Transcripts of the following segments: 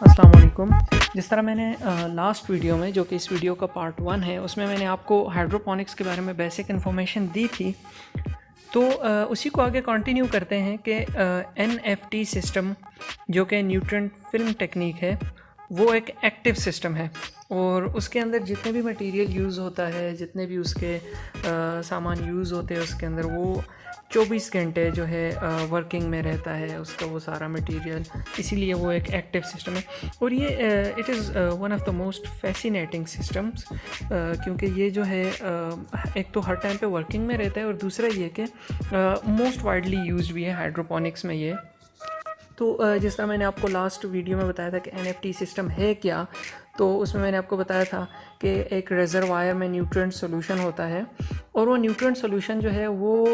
अस्सलाम वालेकुम। जिस तरह मैंने लास्ट वीडियो में, जो कि इस वीडियो का पार्ट 1 है, उसमें मैंने आपको हाइड्रोपोनिक्स के बारे में बेसिक इन्फॉर्मेशन दी थी, तो उसी को आगे कंटिन्यू करते हैं कि NFT सिस्टम, जो कि न्यूट्रिएंट फिल्म टेक्निक है, वो एक एक्टिव सिस्टम है और उसके अंदर जितने भी मटेरियल यूज़ होता है, जितने भी उसके सामान यूज़ होते हैं उसके अंदर, वो 24 घंटे जो है वर्किंग में रहता है उसका वो सारा मटेरियल। इसीलिए वो एक एक्टिव सिस्टम है और ये it is one of the most fascinating systems, क्योंकि ये जो है एक तो हर टाइम पे वर्किंग में रहता है और दूसरा ये कि मोस्ट वाइडली यूज्ड भी है हाइड्रोपोनिक्स में ये। तो जिस तरह मैंने आपको लास्ट वीडियो में बताया था कि NFT सिस्टम है क्या, तो उसमें मैंने आपको बताया था कि एक रिजर्वायर में न्यूट्रिएंट सॉल्यूशन होता है और वो न्यूट्रिएंट सॉल्यूशन जो है वो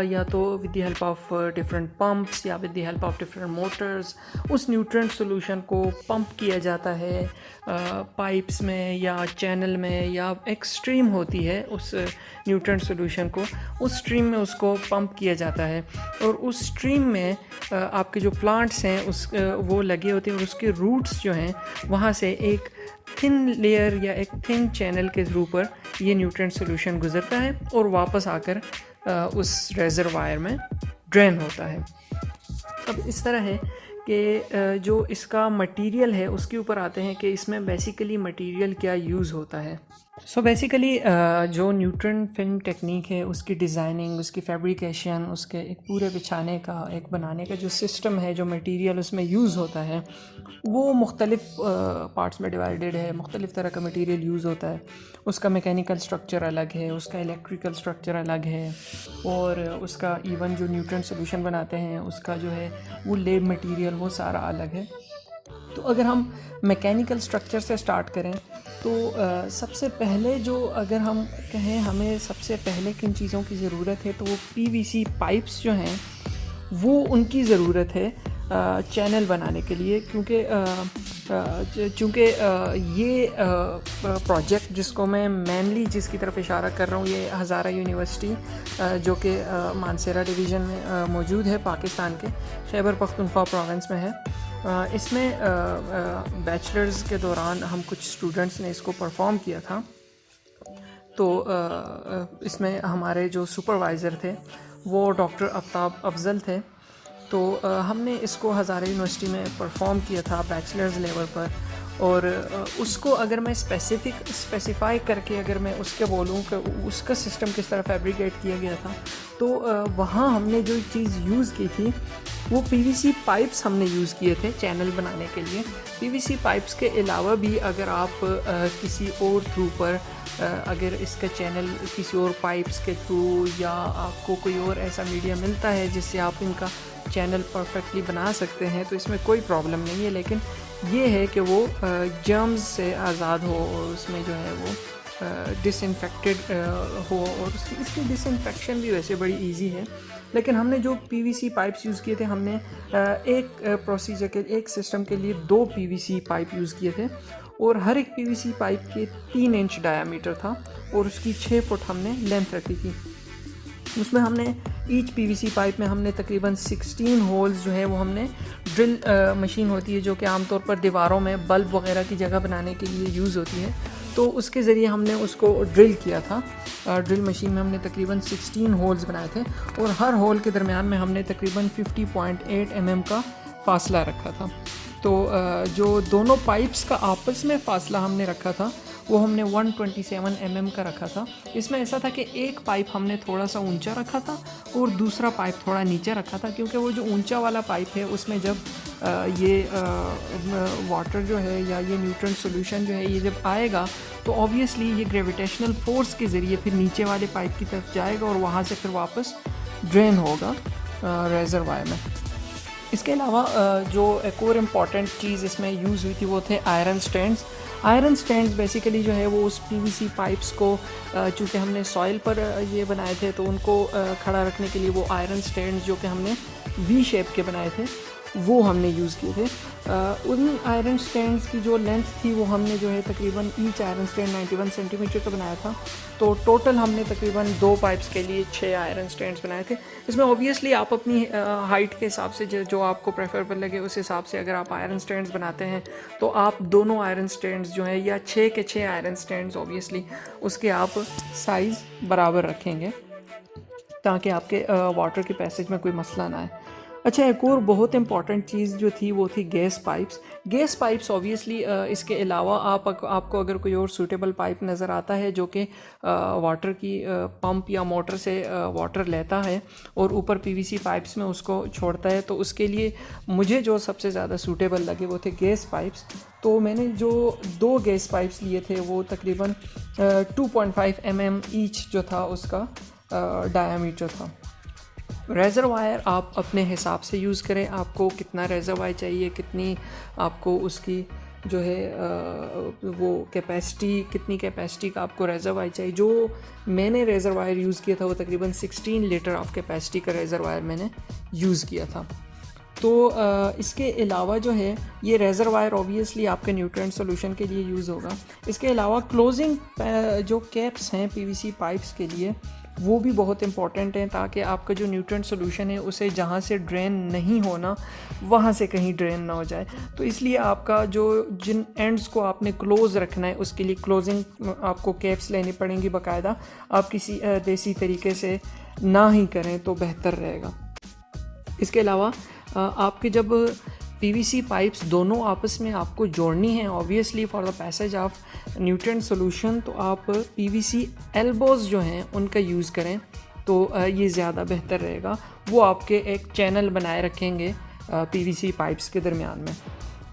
या तो with the help of different pumps या with the help of different motors उस न्यूट्रिएंट सॉल्यूशन को पंप किया जाता है पाइप्स में या चैनल में, या एक स्ट्रीम होती है उस न्यूट्रिएंट सॉल्यूशन को, उस स्ट्रीम में उसको पंप किया जाता है और उस स्ट्रीम में आपके जो प्लांट्स हैं उस वो लगे होते हैं और उसके रूट्स जो हैं वहाँ से एक थिन लेयर या एक थिन चैनल के थ्रू पर ये न्यूट्रिएंट सॉल्यूशन गुजरता है और वापस आकर उस रिजर्वायर में ड्रेन होता है। अब इस तरह है कि जो इसका मटेरियल है उसके ऊपर आते हैं कि इसमें बेसिकली मटेरियल क्या यूज़ होता है। सो बेसिकली जो न्यूट्रिएंट फिल्म टेक्निक है उसकी डिज़ाइनिंग, उसकी फैब्रिकेशन, उसके एक पूरे बिछाने का, एक बनाने का जो सिस्टम है, जो मटेरियल उसमें यूज़ होता है, वो मुख्तलिफ़ पार्ट्स में डिवाइडेड है। मुख्तलिफ़ तरह का मटेरियल यूज़ होता है। उसका मैकेनिकल स्ट्रक्चर अलग है, उसका इलेक्ट्रिकल स्ट्रक्चर अलग है और उसका इवन जो न्यूट्रिएंट सॉल्यूशन बनाते हैं उसका जो है वो लेब मटेरियल वो सारा अलग है। तो अगर हम मैकेनिकल स्ट्रक्चर से स्टार्ट करें तो सबसे पहले जो अगर हम कहें हमें सबसे पहले किन चीज़ों की ज़रूरत है, तो वो PVC पाइप्स जो हैं वो उनकी ज़रूरत है चैनल बनाने के लिए, चूँकि ये प्रोजेक्ट जिसको मैं मेनली जिसकी तरफ इशारा कर रहा हूँ, ये हज़ारा यूनिवर्सिटी जो कि मानसेरा डिवीज़न में मौजूद है, पाकिस्तान के खैबर पख्तूनख्वा प्रोविंस में है। इसमें बैचलर्स के दौरान हम कुछ स्टूडेंट्स ने इसको परफॉर्म किया था। तो इसमें हमारे जो सुपरवाइज़र थे वो डॉक्टर आफ्ताब अफजल थे। तो हमने इसको हज़ारा यूनिवर्सिटी में परफॉर्म किया था बैचलर्स लेवल पर, और उसको अगर मैं स्पेसिफ़ाई करके अगर मैं उसके बोलूँ कि उसका सिस्टम किस तरह फैब्रिकेट किया गया था, तो वहाँ हमने जो चीज़ यूज़ की थी वो PVC पाइप्स हमने यूज़ किए थे चैनल बनाने के लिए। PVC पाइप्स के अलावा भी अगर आप किसी और थ्रू पर अगर इसका चैनल किसी और पाइप्स के थ्रू या आपको कोई और ऐसा मीडिया मिलता है जिससे आप इनका चैनल परफेक्टली बना सकते हैं, तो इसमें कोई प्रॉब्लम नहीं है। लेकिन ये है कि वो जर्म्स से आज़ाद हो और उसमें जो है वो डिसइंफेक्टेड हो, और इसकी डिसइंफेक्शन भी वैसे बड़ी इजी है। लेकिन हमने जो PVC पाइप्स यूज़ किए थे, हमने एक प्रोसीजर के एक सिस्टम के लिए 2 PVC पाइप यूज़ किए थे और हर एक PVC पाइप के 3 इंच डायामीटर था और उसकी 6 फुट हमने लेंथ रखी थी। उसमें हमने ईच PVC पाइप में हमने तकरीबन 16 होल्स जो है वो हमने ड्रिल मशीन होती है जो कि आमतौर पर दीवारों में बल्ब वगैरह की जगह बनाने के लिए यूज़ होती है, तो उसके ज़रिए हमने उसको ड्रिल किया था। ड्रिल मशीन में हमने तकरीबन 16 होल्स बनाए थे और हर होल के दरमियान में हमने तकरीबन 50.8 mm का फ़ासला रखा था। तो जो दोनों पाइप्स का आपस में फ़ासला हमने रखा था वो हमने 127 mm का रखा था। इसमें ऐसा था कि एक पाइप हमने थोड़ा सा ऊंचा रखा था और दूसरा पाइप थोड़ा नीचे रखा था, क्योंकि वो जो ऊंचा वाला पाइप है उसमें जब ये वाटर जो है या ये न्यूट्रिएंट सॉल्यूशन जो है ये जब आएगा तो ऑब्वियसली ये ग्रेविटेशनल फोर्स के ज़रिए फिर नीचे वाले पाइप की तरफ जाएगा और वहाँ से फिर वापस ड्रेन होगा रिजर्वायर में। इसके अलावा जो एक और इम्पॉर्टेंट चीज़ इसमें यूज़ हुई थी वो थे iron stands. Iron stands basically जो है वो उस PVC पाइप्स को चूँकि हमने सॉइल पर ये बनाए थे तो उनको खड़ा रखने के लिए वो आयरन स्टैंड्स जो कि हमने V शेप के बनाए थे वो हमने यूज़ किए थे। उन आयरन स्टैंड्स की जो लेंथ थी वो हमने जो है तकरीबन ईच आयरन स्टैंड 91 सेंटीमीटर का बनाया था। तो टोटल हमने तकरीबन 2 पाइप्स के लिए 6 आयरन स्टैंड्स बनाए थे। इसमें ऑब्वियसली आप अपनी हाइट के हिसाब से जो आपको प्रेफरेबल लगे उस हिसाब से अगर आप आयरन स्टैंड्स बनाते हैं तो आप दोनों आयरन स्टैंड्स जो है या 6 के 6 आयरन स्टैंड्स ऑब्वियसली उसके आप साइज़ बराबर रखेंगे ताकि आपके वाटर के पैसेज में कोई मसला ना आए। अच्छा, एक और बहुत इंपॉर्टेंट चीज़ जो थी वो थी gas pipes. Gas pipes obviously इसके अलावा आपको अगर कोई और सूटेबल पाइप नज़र आता है जो कि वाटर की पंप या मोटर से वाटर लेता है और ऊपर पीवीसी पाइप्स में उसको छोड़ता है, तो उसके लिए मुझे जो सबसे ज़्यादा सूटेबल लगे वो थे गैस पाइप्स। तो मैंने जो 2 गैस पाइप्स लिए थे वो तकरीबन 2.5 mm ईच जो था उसका डायामीटर था। रेज़रवायर आप अपने हिसाब से यूज़ करें, आपको कितना रेज़रवायर चाहिए, कितनी आपको उसकी जो है वो कैपेसिटी, कितनी कैपेसिटी का आपको रेज़रवायर चाहिए। जो मैंने रेज़रवायर यूज़ किया था वो तकरीबन 16 लीटर ऑफ कैपेसिटी का रेज़रवायर मैंने यूज़ किया था। तो इसके अलावा जो है ये रेज़रवायर ऑब्वियसली आपके न्यूट्रिएंट सॉल्यूशन के लिए यूज़ होगा। इसके अलावा क्लोजिंग जो कैप्स हैं पीवीसी पाइप्स के लिए वो भी बहुत इंपॉर्टेंट हैं ताकि आपका जो न्यूट्रिएंट सॉल्यूशन है उसे जहाँ से ड्रेन नहीं होना वहाँ से कहीं ड्रेन ना हो जाए। तो इसलिए आपका जो जिन एंड्स को आपने क्लोज़ रखना है उसके लिए क्लोजिंग आपको कैप्स लेनी पड़ेंगी बाकायदा। आप किसी देसी तरीके से ना ही करें तो बेहतर रहेगा। इसके अलावा आपके जब पीवीसी पाइप्स दोनों आपस में आपको जोड़नी है obviously for the passage of nutrient solution, तो आप पीवीसी एल्बोज़ जो हैं उनका यूज़ करें तो ये ज़्यादा बेहतर रहेगा। वो आपके एक चैनल बनाए रखेंगे पीवीसी पाइप्स के दरमियान में।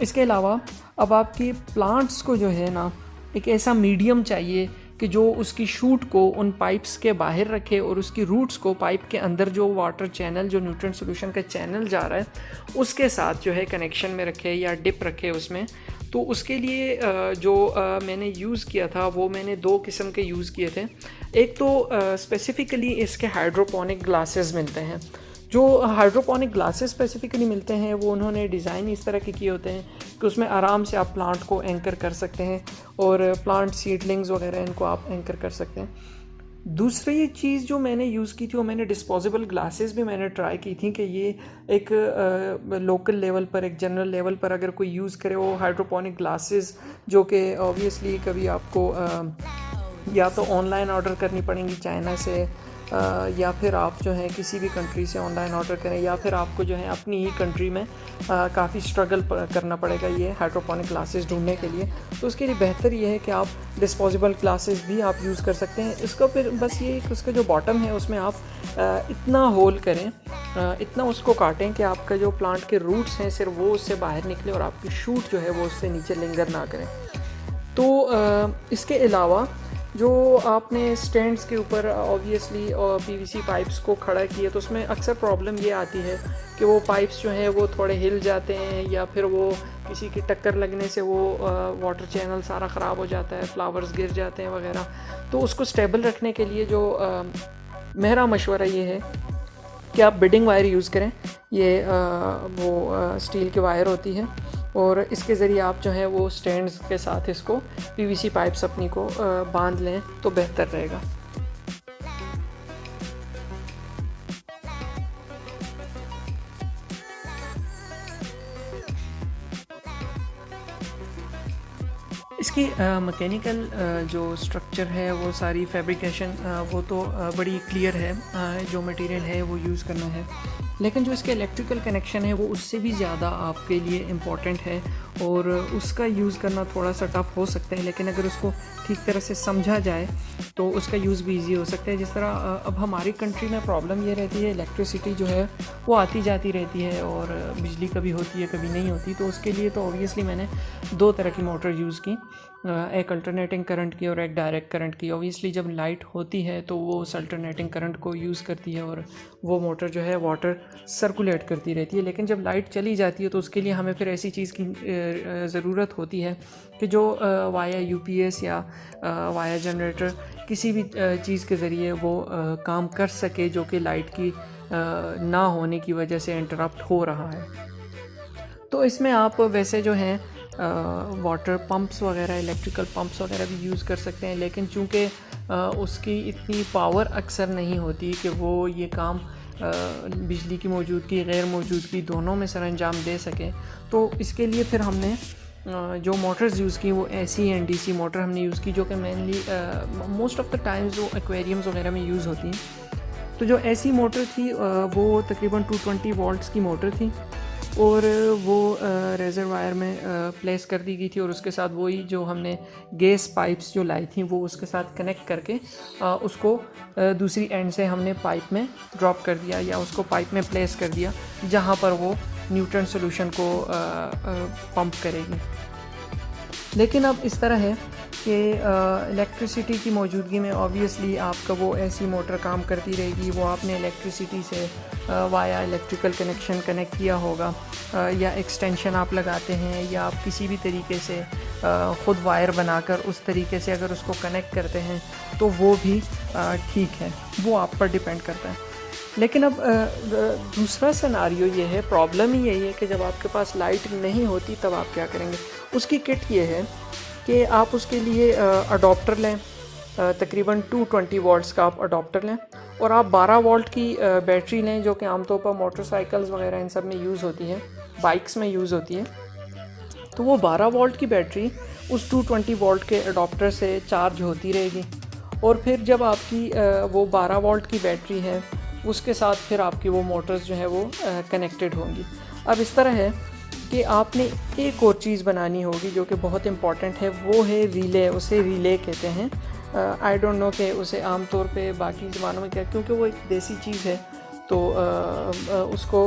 इसके अलावा अब आपके प्लांट्स को जो है ना एक ऐसा मीडियम चाहिए कि जो उसकी शूट को उन पाइप्स के बाहर रखे और उसकी रूट्स को पाइप के अंदर जो वाटर चैनल, जो न्यूट्रिएंट सॉल्यूशन का चैनल जा रहा है उसके साथ जो है कनेक्शन में रखे या डिप रखे उसमें। तो उसके लिए जो मैंने यूज़ किया था वो मैंने 2 किस्म के यूज़ किए थे। एक तो स्पेसिफ़िकली इसके हाइड्रोपोनिक ग्लासेस मिलते हैं। जो हाइड्रोपोनिक ग्लासेस स्पेसिफ़िकली मिलते हैं वो उन्होंने डिज़ाइन इस तरह के किए होते हैं कि उसमें आराम से आप प्लांट को एंकर कर सकते हैं और प्लांट सीडलिंग्स वगैरह इनको आप एंकर कर सकते हैं। दूसरी चीज़ जो मैंने यूज़ की थी वो मैंने डिस्पोजेबल ग्लासेस भी मैंने ट्राई की थी कि ये एक लोकल लेवल पर, एक जनरल लेवल पर अगर कोई यूज़ करे वो हाइड्रोपोनिक ग्लासेस जो कि ऑब्वियसली कभी आपको या तो ऑनलाइन ऑर्डर करनी पड़ेंगी चाइना से या फिर आप जो है किसी भी कंट्री से ऑनलाइन ऑर्डर करें या फिर आपको जो है अपनी ही कंट्री में काफ़ी स्ट्रगल करना पड़ेगा ये हाइड्रोपोनिक ग्लासेस ढूंढने के लिए। तो उसके लिए बेहतर ये है कि आप डिस्पोजेबल ग्लासेस भी आप यूज़ कर सकते हैं। इसका फिर बस ये उसका जो बॉटम है उसमें आप इतना होल करें, इतना उसको काटें कि आपका जो प्लांट के रूट्स हैं सिर्फ वो उससे बाहर निकले और आपकी शूट जो है वो उससे नीचे लिंगर ना करें। तो इसके अलावा जो आपने स्टैंड्स के ऊपर ऑब्वियसली पीवीसी पाइप्स को खड़ा किया तो उसमें अक्सर प्रॉब्लम ये आती है कि वो पाइप्स जो हैं वो थोड़े हिल जाते हैं या फिर वो किसी की टक्कर लगने से वो वाटर चैनल सारा ख़राब हो जाता है, फ्लावर्स गिर जाते हैं वगैरह। तो उसको स्टेबल रखने के लिए जो मेरा मशवरा ये है कि आप बिडिंग वायर यूज़ करें। ये वो स्टील की वायर होती है और इसके ज़रिए आप जो है वो स्टैंड्स के साथ इसको पीवीसी पाइप्स अपनी को बांध लें तो बेहतर रहेगा। इसकी मैकेनिकल जो स्ट्रक्चर है वो सारी फैब्रिकेशन वो तो बड़ी क्लियर है, जो मटेरियल है वो यूज़ करना है, लेकिन जो इसके इलेक्ट्रिकल कनेक्शन है वो उससे भी ज़्यादा आपके लिए इम्पॉर्टेंट है और उसका यूज़ करना थोड़ा सा टफ़ हो सकता है, लेकिन अगर उसको ठीक तरह से समझा जाए तो उसका यूज़ भी ईजी हो सकता है। जिस तरह अब हमारी कंट्री में प्रॉब्लम ये रहती है, इलेक्ट्रिसिटी जो है वो आती जाती रहती है और बिजली कभी होती है कभी नहीं होती। तो उसके लिए तो ऑब्वियसली मैंने 2 तरह की मोटर यूज़ की, एक अल्टरनेटिंग करंट की और एक डायरेक्ट करंट की। ऑब्वियसली जब लाइट होती है तो वो उस अल्टरनेटिंग करंट को यूज़ करती है और वो मोटर जो है वाटर सर्कुलेट करती रहती है, लेकिन जब लाइट चली जाती है तो उसके लिए हमें फिर ऐसी चीज़ की ज़रूरत होती है कि जो वाया यूपीएस या वाया जनरेटर किसी भी चीज़ के ज़रिए वो काम कर सके जो कि लाइट की ना होने की वजह से इंटरप्ट हो रहा है। तो इसमें आप वैसे जो हैं वाटर पंप्स वगैरह, इलेक्ट्रिकल पंप्स वगैरह भी यूज़ कर सकते हैं, लेकिन चूँकि उसकी इतनी पावर अक्सर नहीं होती कि वो ये काम बिजली की मौजूदगी गैर मौजूदगी दोनों में सरअंजाम दे सकें, तो इसके लिए फिर हमने जो मोटर्स यूज़ की वो एसी एंड डीसी मोटर हमने यूज़ की, जो कि mainly most of the times जो एक्वेरियम्स वगैरह में यूज़ होती हैं। तो जो एसी मोटर थी वो तकरीबन 220 वोल्ट्स की मोटर थी और वो रेजरवायर में प्लेस कर दी गई थी, और उसके साथ वही जो हमने गैस पाइप्स जो लाई थी वो उसके साथ कनेक्ट करके उसको दूसरी एंड से हमने पाइप में ड्रॉप कर दिया या उसको पाइप में प्लेस कर दिया जहाँ पर वो न्यूट्रन सॉल्यूशन को पंप करेगी। लेकिन अब इस तरह है कि इलेक्ट्रिसिटी की मौजूदगी में ऑब्वियसली आपका वो ऐसी मोटर काम करती रहेगी। वो आपने इलेक्ट्रिसिटी से वाया इलेक्ट्रिकल कनेक्शन कनेक्ट किया होगा या एक्सटेंशन आप लगाते हैं या आप किसी भी तरीके से ख़ुद वायर बनाकर उस तरीके से अगर उसको कनेक्ट करते हैं तो वो भी ठीक है, वो आप पर डिपेंड करता है। लेकिन अब दूसरा सिनारियो ये है, प्रॉब्लम ही यही है कि जब आपके पास लाइट नहीं होती तब आप क्या करेंगे। उसकी किट ये है कि आप उसके लिए अडॉप्टर लें, तकरीबन 220 वोल्ट्स का आप अडॉप्टर लें, और आप 12 वोल्ट की बैटरी लें जो कि आमतौर पर मोटरसाइकिल्स वगैरह इन सब में यूज़ होती है, बाइक्स में यूज़ होती है। तो वो 12 वोल्ट की बैटरी उस 220 वोल्ट के अडॉप्टर से चार्ज होती रहेगी, और फिर जब आपकी वो 12 वोल्ट की बैटरी है उसके साथ फिर आपकी वो मोटर्स जो है वो कनेक्टेड होंगी। अब इस तरह है कि आपने एक और चीज़ बनानी होगी जो कि बहुत इम्पॉर्टेंट है, वो है रिले। उसे रिले कहते हैं। आई डोंट नो कि उसे आम तौर पे बाकी ज़बानों में क्या, क्योंकि वो एक देसी चीज़ है तो उसको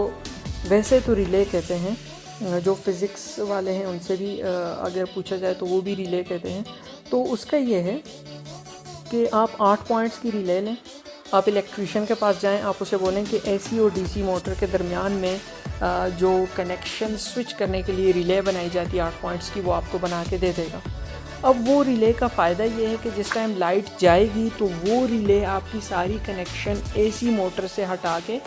वैसे तो रिले कहते हैं। जो फ़िज़िक्स वाले हैं उनसे भी अगर पूछा जाए तो वो भी रिले कहते हैं। तो उसका ये है कि आप 8 पॉइंट्स की रिले लें, आप इलेक्ट्रीशियन के पास जाएं, आप उसे बोलें कि एसी और डीसी मोटर के दरमियान में जो कनेक्शन स्विच करने के लिए रिले बनाई जाती है 8 पॉइंट्स की, वो आपको बना के दे देगा। अब वो रिले का फ़ायदा ये है कि जिस टाइम लाइट जाएगी तो वो रिले आपकी सारी कनेक्शन एसी मोटर से हटा के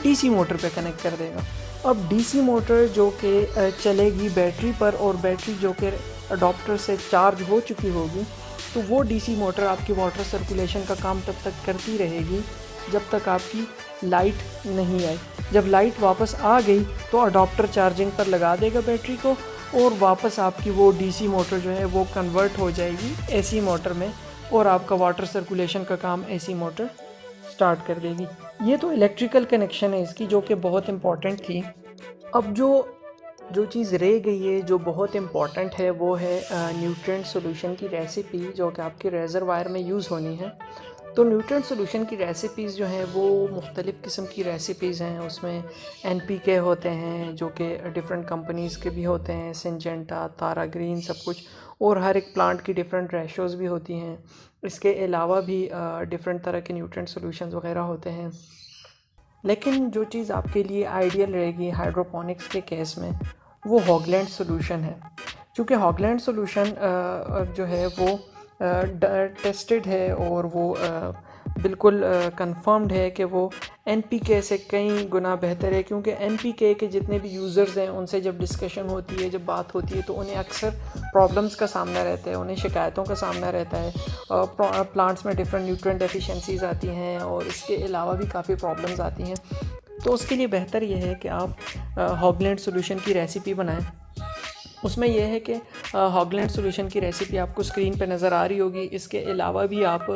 डीसी मोटर पे कनेक्ट कर देगा। अब डीसी मोटर जो कि चलेगी बैटरी पर, और बैटरी जो कि अडॉप्टर से चार्ज हो चुकी होगी, तो वो डीसी मोटर आपकी वाटर सर्कुलेशन का काम तब तक करती रहेगी जब तक आपकी लाइट नहीं आई। जब लाइट वापस आ गई तो अडॉप्टर चार्जिंग पर लगा देगा बैटरी को, और वापस आपकी वो डीसी मोटर जो है वो कन्वर्ट हो जाएगी एसी मोटर में, और आपका वाटर सर्कुलेशन का काम एसी मोटर स्टार्ट कर देगी। ये तो इलेक्ट्रिकल कनेक्शन है इसकी, जो कि बहुत इम्पॉर्टेंट थी। अब जो चीज़ रह गई है जो बहुत इम्पॉर्टेंट है वो है न्यूट्रिएंट सॉल्यूशन की रेसिपी, जो कि आपके रेजरवायर में यूज़ होनी है। तो न्यूट्रिएंट सॉल्यूशन की रेसिपीज़ जो हैं वो मुख्तलिफ़ किस्म की रेसिपीज़ हैं। उसमें NPK होते हैं जो कि डिफरेंट कंपनीज़ के भी होते हैं, सिंजेंटा, तारा ग्रीन, सब कुछ, और हर एक प्लांट की डिफरेंट रेशोज़ भी होती हैं। इसके अलावा भी डिफरेंट तरह के न्यूट्रिएंट सॉल्यूशंस वगैरह होते हैं। लेकिन जो चीज़ आपके लिए आइडियल रहेगी हाइड्रोपोनिक्स के केस में, वो हॉगलैंड सॉल्यूशन है। क्योंकि हॉगलैंड सॉल्यूशन जो है वो टेस्टेड है और वो बिल्कुल कंफर्म्ड है कि वो NPK से कई गुना बेहतर है। क्योंकि NPK के जितने भी यूज़र्स हैं उनसे जब डिस्कशन होती है, जब बात होती है, तो उन्हें अक्सर प्रॉब्लम्स का सामना रहता है, उन्हें शिकायतों का सामना रहता है। प्लांट्स में डिफरेंट न्यूट्रिएंट डेफिशिएंसीज आती हैं और इसके अलावा भी काफ़ी प्रॉब्लम्स आती हैं। तो उसके लिए बेहतर ये है कि आप हॉगलैंड सॉल्यूशन की रेसिपी बनाएं। उसमें यह है कि हॉगलैंड सॉल्यूशन की रेसिपी आपको स्क्रीन पे नज़र आ रही होगी। इसके अलावा भी आप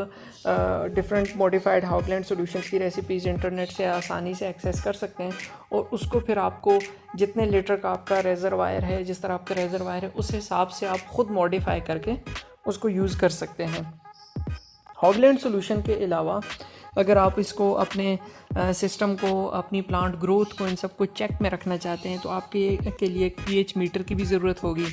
डिफरेंट मॉडिफाइड हॉगलैंड सॉल्यूशंस की रेसिपीज़ इंटरनेट से आसानी से एक्सेस कर सकते हैं, और उसको फिर आपको जितने लीटर का आपका रेजरवायर है, जिस तरह आपका रेजरवायर है, उस हिसाब से आप ख़ुद मॉडिफाई करके उसको यूज़ कर सकते हैं। हॉगलैंड सॉल्यूशन के अलावा अगर आप इसको अपने सिस्टम को, अपनी प्लांट ग्रोथ को, इन सब को चेक में रखना चाहते हैं, तो आपके के लिए एक pH मीटर की भी ज़रूरत होगी,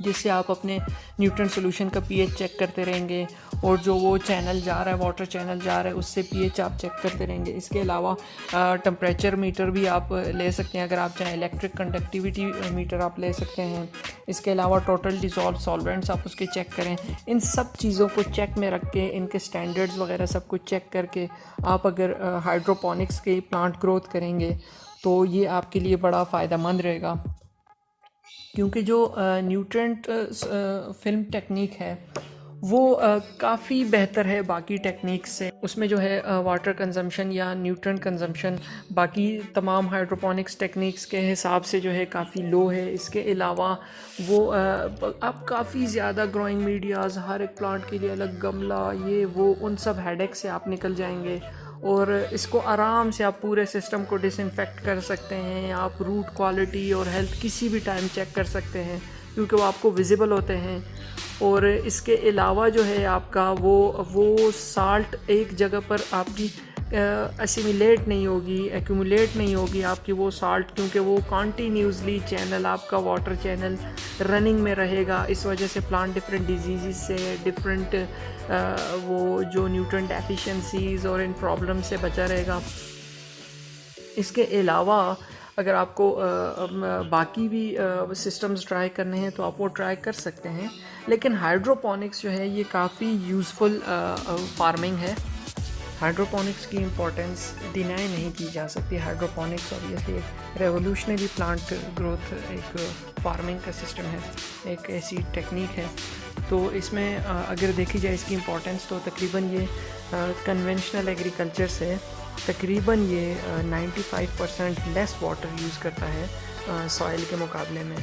जिससे आप अपने न्यूट्रिएंट सॉल्यूशन का pH चेक करते रहेंगे, और जो वो चैनल जा रहा है, वाटर चैनल जा रहा है, उससे pH आप चेक करते रहेंगे। इसके अलावा टेम्परेचर मीटर भी आप ले सकते हैं, अगर आप चाहें इलेक्ट्रिक कंडक्टिविटी मीटर आप ले सकते हैं। इसके अलावा टोटल डिसॉल्व सॉल्वेंट्स आप उसके चेक करें। इन सब चीज़ों को चेक में रख के, इनके स्टैंडर्ड्स वगैरह सब कुछ चेक करके आप अगर हाइड्रोपोनिक्स की प्लांट ग्रोथ करेंगे तो ये आपके लिए बड़ा फ़ायदेमंद रहेगा, क्योंकि जो न्यूट्रेंट फिल्म टेक्निक है वो काफ़ी बेहतर है बाकी टेक्निक से। उसमें जो है वाटर कंजम्पशन या न्यूट्रेंट कंजम्पशन बाकी तमाम हाइड्रोपोनिक्स टेक्निक्स के हिसाब से जो है काफ़ी लो है। इसके अलावा वो आप काफ़ी ज़्यादा ग्रोइंग मीडियाज़, हर एक प्लांट के लिए अलग गमला, ये वो, उन सब हेडेक से आप निकल जाएंगे और इसको आराम से आप पूरे सिस्टम को डिसइंफेक्ट कर सकते हैं। आप रूट क्वालिटी और हेल्थ किसी भी टाइम चेक कर सकते हैं क्योंकि वो आपको विजिबल होते हैं। और इसके अलावा जो है आपका वो साल्ट एक जगह पर आपकी असिमिलेट नहीं होगी, एक्यूमुलेट नहीं होगी आपकी वो साल्ट, क्योंकि वो कॉन्टीन्यूसली चैनल, आपका वाटर चैनल रनिंग में रहेगा। इस वजह से प्लांट डिफरेंट डिजीज़ से, डिफरेंट वो जो न्यूट्रिएंट डेफिशिएंसीज़ और इन प्रॉब्लम से बचा रहेगा। इसके अलावा अगर आपको बाकी भी सिस्टम्स ट्राई करने हैं तो आप वो ट्राई कर सकते हैं, लेकिन हाइड्रोपोनिक्स जो है ये काफ़ी यूज़फुल फार्मिंग है। हाइड्रोपोनिक्स की इम्पोर्टेंस डिनाई नहीं की जा सकती। हाइड्रोपोनिक्स ऑब्वियसली एक रेवोल्यूशनरी प्लांट ग्रोथ एक फार्मिंग का सिस्टम है, एक ऐसी टेक्निक है। तो इसमें अगर देखी जाए इसकी इम्पोर्टेंस तो तकरीबन ये कन्वेंशनल एग्रीकल्चर से तकरीबन ये 95% लेस वाटर यूज़ करता है सॉइल के मुकाबले में,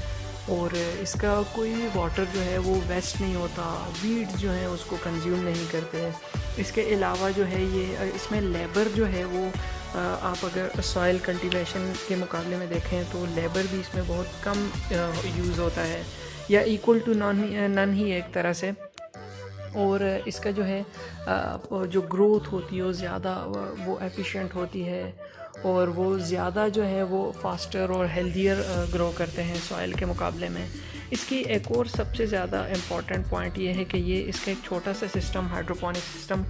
और इसका कोई वाटर जो है वो वेस्ट नहीं होता, वीड्स जो है उसको कंज्यूम नहीं करते। इसके अलावा जो है ये इसमें लेबर जो है वो आप अगर सॉइल कल्टीवेशन के मुकाबले में देखें तो लेबर भी इसमें बहुत कम यूज़ होता है, या इक्वल टू नन ही एक तरह से। और इसका जो है जो ग्रोथ होती है वो ज़्यादा वो एफिशिएंट होती है, और वो ज़्यादा जो है वो फास्टर और हेल्दियर ग्रो करते हैं सॉइल के मुकाबले में। इसकी एक और सबसे ज़्यादा इम्पॉर्टेंट पॉइंट ये है कि ये इसका एक छोटा सा सिस्टम, हाइड्रोपोनिक सिस्टम,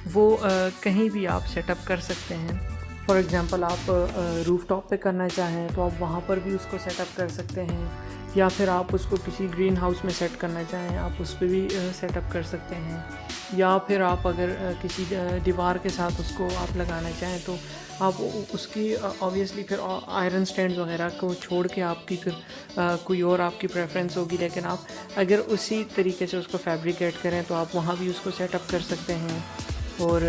वो कहीं भी आप सेटअप कर सकते हैं। फॉर एग्ज़ाम्पल आप रूफ टॉप पर करना चाहें तो आप वहाँ पर भी उसको सेटअप कर सकते हैं, या फिर आप उसको किसी ग्रीन हाउस में सेट करना चाहें आप उस पर भी सेटअप कर सकते हैं, या फिर आप अगर किसी दीवार के साथ उसको आप लगाना चाहें तो आप उसकी ऑब्वियसली फिर आयरन स्टैंड्स वगैरह को छोड़ के आपकी फिर कोई और आपकी प्रेफरेंस होगी, लेकिन आप अगर उसी तरीके से उसको फैब्रिकेट करें तो आप वहाँ भी उसको सेटअप कर सकते हैं। और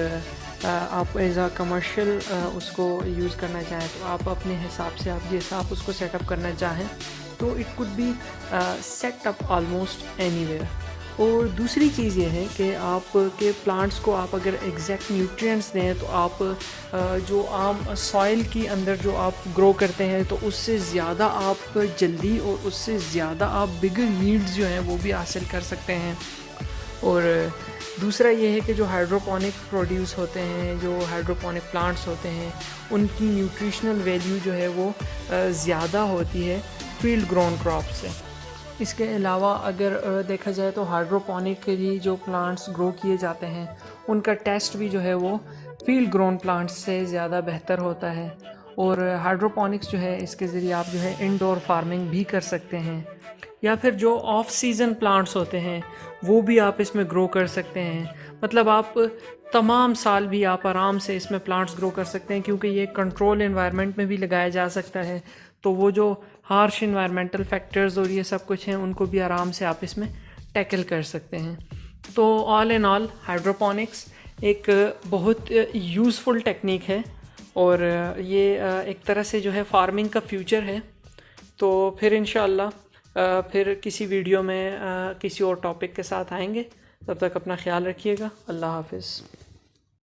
आप एज आ कमर्शियल उसको यूज़ करना चाहें तो आप अपने हिसाब से आप जैसा आप उसको सेटअप करना चाहें तो it could be set up almost anywhere. और दूसरी चीज़ ये है कि आपके प्लांट्स को आप अगर एग्जैक्ट न्यूट्रिएंट्स दें तो आप जो आम सॉइल के अंदर जो आप ग्रो करते हैं तो उससे ज़्यादा आप जल्दी और उससे ज़्यादा आप बिगर यील्ड्स जो हैं वो भी हासिल कर सकते हैं। और दूसरा ये है कि जो हाइड्रोपोनिक प्रोड्यूस होते हैं, जो हाइड्रोपोनिक प्लांट्स होते हैं, उनकी न्यूट्रिशनल वैल्यू जो है वो ज़्यादा होती है फील्ड ग्रोन क्रॉप से। इसके अलावा अगर देखा जाए तो हाइड्रोपोनिक के लिए जो प्लांट्स ग्रो किए जाते हैं उनका टेस्ट भी जो है वो फील्ड ग्रोन प्लांट्स से ज़्यादा बेहतर होता है। और हाइड्रोपोनिक्स जो है इसके ज़रिए आप जो है इंडोर फार्मिंग भी कर सकते हैं, या फिर जो ऑफ सीज़न प्लांट्स होते हैं वो भी आप इसमें ग्रो कर सकते हैं। मतलब आप तमाम साल भी आप आराम से इसमें प्लांट्स ग्रो कर सकते हैं, क्योंकि ये कंट्रोल एनवायरनमेंट में भी लगाया जा सकता है। तो वो जो हार्श इन्वायरमेंटल फैक्टर्स और ये सब कुछ हैं उनको भी आराम से आप इसमें टैकल कर सकते हैं। तो ऑल इन ऑल हाइड्रोपोनिक्स एक बहुत यूज़फुल टेक्निक है, और ये एक तरह से जो है फार्मिंग का फ्यूचर है। तो फिर इंशाअल्लाह फिर किसी वीडियो में किसी और टॉपिक के साथ आएंगे। तब तक अपना ख्याल रखिएगा। अल्लाह हाफ़िज़।